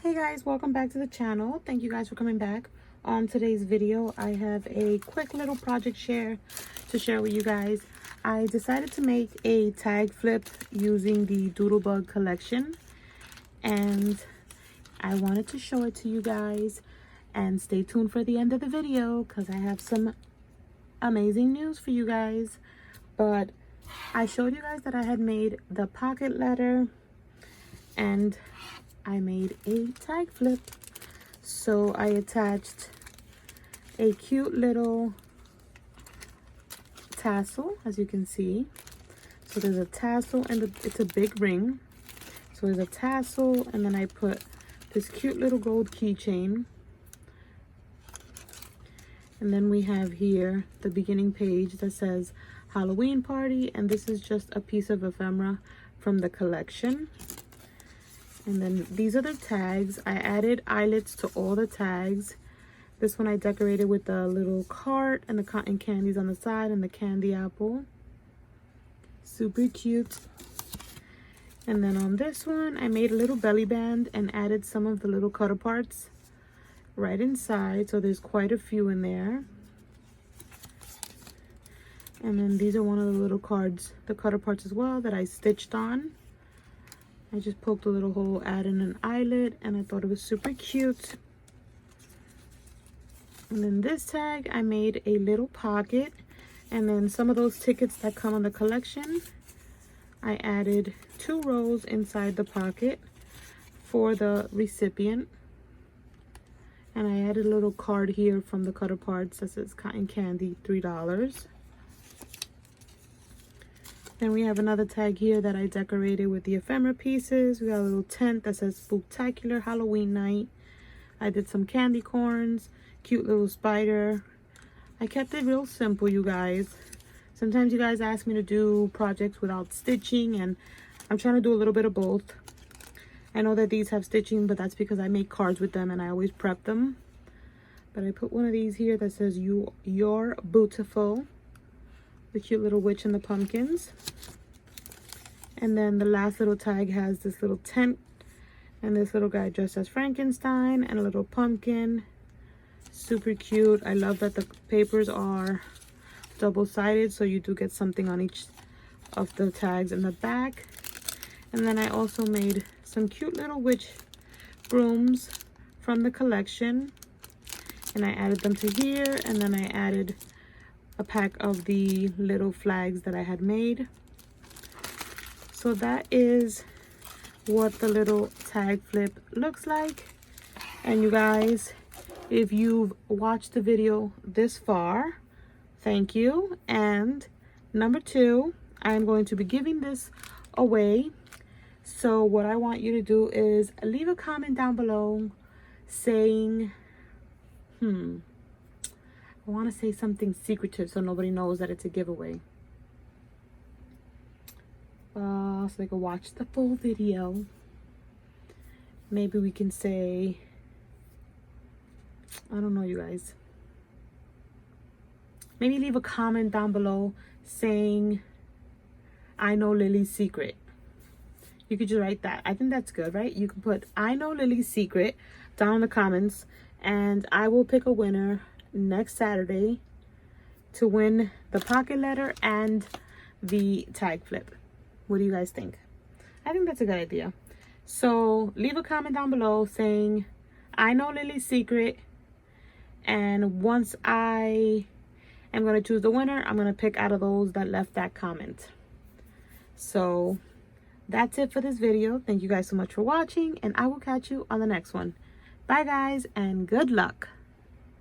Hey guys, welcome back to the channel. Thank you guys for coming back. On today's video, I have a quick little project to share with you guys. I decided to make a tag flip using the Doodlebug collection, and I wanted to show it to you guys. And stay tuned for the end of the video because I have some amazing news for you guys. But I showed you guys that I had made the pocket letter and I made a tag flip. So I attached a cute little tassel, as you can see. So there's a tassel and it's a big ring. So there's a tassel, and then I put this cute little gold keychain. And then we have here the beginning page that says Halloween party, and this is just a piece of ephemera from the collection. And then these are the tags. I added eyelets to all the tags. This one I decorated with the little cart and the cotton candies on the side and the candy apple. Super cute. And then on this one, I made a little belly band and added some of the little cutter parts right inside. So there's quite a few in there. And then these are one of the little cards, the cutter parts as well, that I stitched on. I just poked a little hole, added an eyelet, and I thought it was super cute. And then this tag, I made a little pocket. And then some of those tickets that come on the collection, I added 2 rows inside the pocket for the recipient. And I added a little card here from the cutter parts that says cotton candy, $3. Then we have another tag here that I decorated with the ephemera pieces. We got a little tent that says Spooktacular Halloween Night. I did some candy corns, cute little spider. I kept it real simple, you guys. Sometimes you guys ask me to do projects without stitching, and I'm trying to do a little bit of both. I know that these have stitching, but that's because I make cards with them and I always prep them. But I put one of these here that says You're Beautiful. The cute little witch and the pumpkins. And then the last little tag has this little tent and this little guy dressed as Frankenstein and a little pumpkin. Super cute. I love that the papers are double-sided, so you do get something on each of the tags in the back. And then I also made some cute little witch brooms from the collection, and I added them to here. And then I added a pack of the little flags that I had made. So that is what the little tag flip looks like. And you guys, if you've watched the video this far, thank you. And number 2, I'm going to be giving this away. So what I want you to do is leave a comment down below saying, I want to say something secretive so nobody knows that it's a giveaway. So they can watch the full video. Maybe we can say, I don't know, you guys. Maybe leave a comment down below saying, I know Lily's secret. You could just write that. I think that's good, right? You can put, I know Lily's secret down in the comments, and I will pick a winner next Saturday to win the pocket letter and the tag flip. What do you guys think? I think that's a good idea. So leave a comment down below saying, I know Lily's secret, and once I am going to choose the winner, I'm going to pick out of those that left that comment. So that's it for this video. Thank you guys so much for watching, and I will catch you on the next one. Bye guys, and good luck.